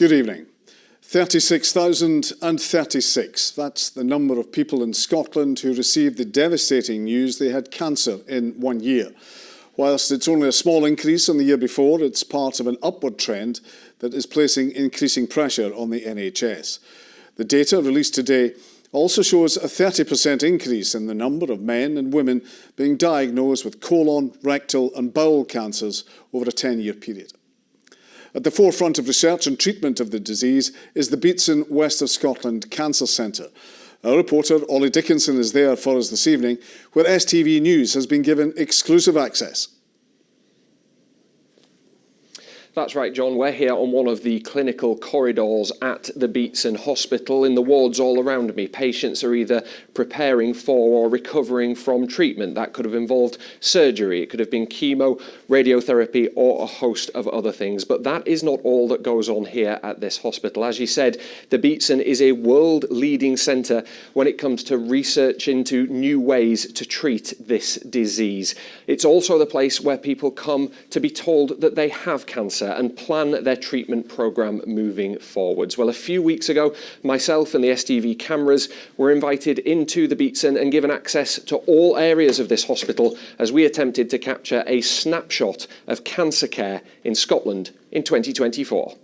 Good evening. 36,036. That's the number of people in Scotland who received the devastating news they had cancer in 1 year. Whilst it's only a small increase on the year before, it's part of an upward trend that is placing increasing pressure on the NHS. The data released today also shows a 30% increase in the number of men and women being diagnosed with colon, rectal and bowel cancers over a 10-year period. At the forefront of research and treatment of the disease is the Beatson West of Scotland Cancer Centre. Our reporter Ollie Dickinson is there for us this evening, where STV News has been given exclusive access. That's right, John. We're here on one of the clinical corridors at the Beatson Hospital. In the wards all around me, patients are either preparing for or recovering from treatment. That could have involved surgery, it could have been chemo, radiotherapy, or a host of other things. But that is not all that goes on here at this hospital. As you said, the Beatson is a world-leading centre when it comes to research into new ways to treat this disease. It's also the place where people come to be told that they have cancer and plan their treatment programme moving forwards. Well, a few weeks ago, myself and the STV cameras were invited into the Beatson and given access to all areas of this hospital as we attempted to capture a snapshot of cancer care in Scotland in 2024.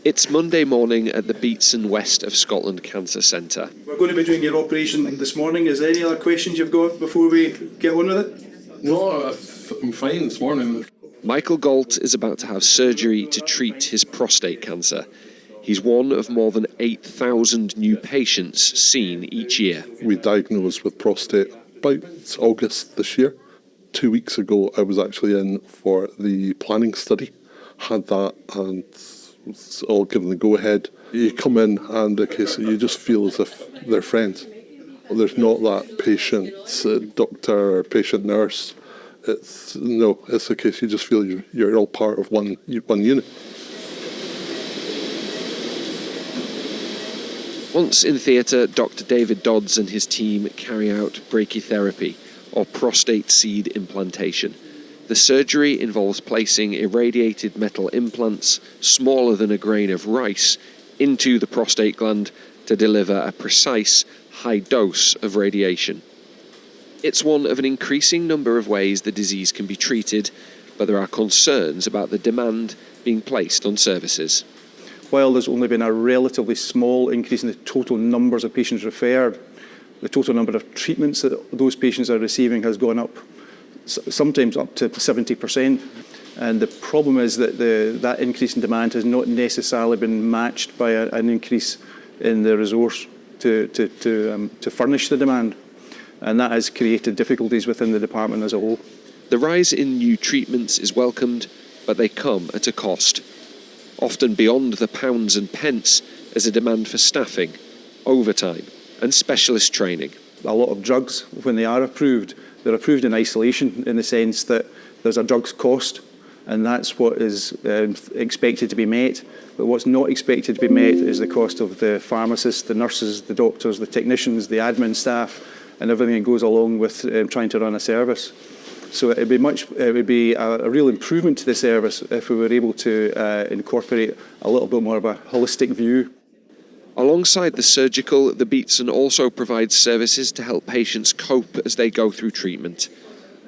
It's Monday morning at the Beatson West of Scotland Cancer Centre. We're going to be doing your operation this morning. Is there any other questions you've got before we get on with it? No, I'm fine this morning. Michael Galt is about to have surgery to treat his prostate cancer. He's one of more than 8,000 new patients seen each year. We diagnosed with prostate about August this year. 2 weeks ago, I was actually in for the planning study. Had that and was all given the go-ahead. You come in and you just feel as if they're friends. There's not that patient doctor or patient nurse. It's the case you just feel you're all part of one unit. Once in theatre, Dr. David Dodds and his team carry out brachytherapy, or prostate seed implantation. The surgery involves placing irradiated metal implants, smaller than a grain of rice, into the prostate gland to deliver a precise, high dose of radiation. It's one of an increasing number of ways the disease can be treated, but there are concerns about the demand being placed on services. While there's only been a relatively small increase in the total numbers of patients referred, the total number of treatments that those patients are receiving has gone up, sometimes up to 70%. And the problem is that that increase in demand has not necessarily been matched by an increase in the resource to furnish the demand. And that has created difficulties within the department as a whole. The rise in new treatments is welcomed, but they come at a cost. Often beyond the pounds and pence is a demand for staffing, overtime and specialist training. A lot of drugs, when they are approved, they're approved in isolation in the sense that there's a drugs cost, and that's what is expected to be met. But what's not expected to be met is the cost of the pharmacists, the nurses, the doctors, the technicians, the admin staff, and everything that goes along with trying to run a service. So it would be a real improvement to the service if we were able to incorporate a little bit more of a holistic view. Alongside the surgical, the Beatson also provides services to help patients cope as they go through treatment.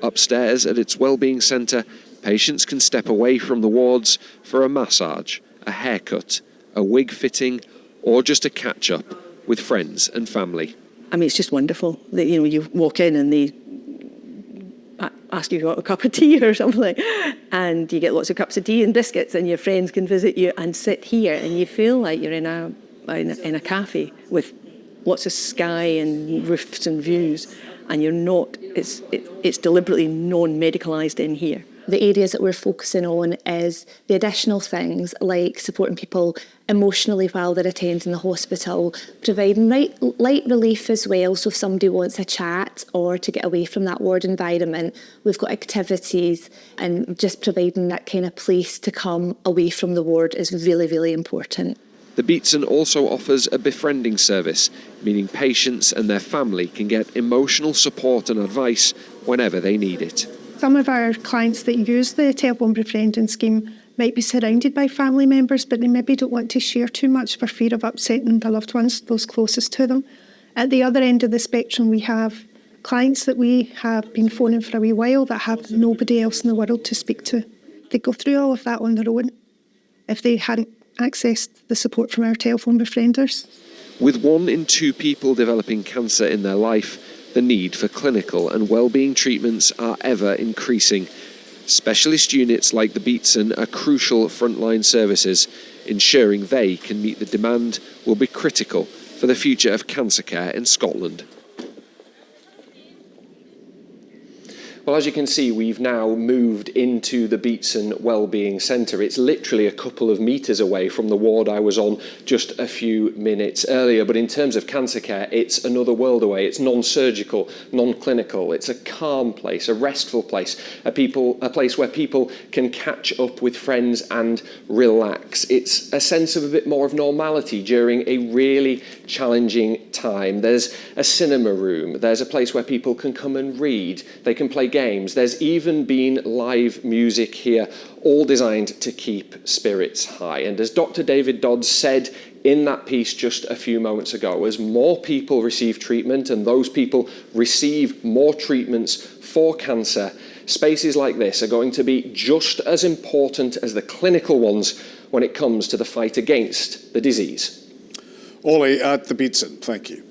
Upstairs at its wellbeing centre, patients can step away from the wards for a massage, a haircut, a wig fitting, or just a catch-up with friends and family. I mean, it's just wonderful that, you walk in and they ask you a cup of tea or something, and you get lots of cups of tea and biscuits, and your friends can visit you and sit here, and you feel like you're in a cafe with lots of sky and roofs and views, and you're not. It's deliberately non-medicalised in here. The areas that we're focusing on is the additional things like supporting people emotionally while they're attending the hospital, providing light relief as well. So if somebody wants a chat or to get away from that ward environment, we've got activities, and just providing that kind of place to come away from the ward is really, really important. The Beatson also offers a befriending service, meaning patients and their family can get emotional support and advice whenever they need it. Some of our clients that use the telephone befriending scheme might be surrounded by family members, but they maybe don't want to share too much for fear of upsetting the loved ones, those closest to them. At the other end of the spectrum, we have clients that we have been phoning for a wee while that have nobody else in the world to speak to. They go through all of that on their own if they hadn't accessed the support from our telephone befrienders. With 1 in 2 people developing cancer in their life, the need for clinical and wellbeing treatments are ever increasing. Specialist units like the Beatson are crucial frontline services. Ensuring they can meet the demand will be critical for the future of cancer care in Scotland. Well, as you can see, we've now moved into the Beatson Wellbeing Centre. It's literally a couple of metres away from the ward I was on just a few minutes earlier. But in terms of cancer care, it's another world away. It's non-surgical, non-clinical. It's a calm place, a restful place, a place where people can catch up with friends and relax. It's a sense of a bit more of normality during a really challenging time. There's a cinema room. There's a place where people can come and read. They can play games. There's even been live music here, all designed to keep spirits high. And as Dr. David Dodds said in that piece just a few moments ago, as more people receive treatment and those people receive more treatments for cancer, spaces like this are going to be just as important as the clinical ones when it comes to the fight against the disease. Ollie at the Beatson, thank you.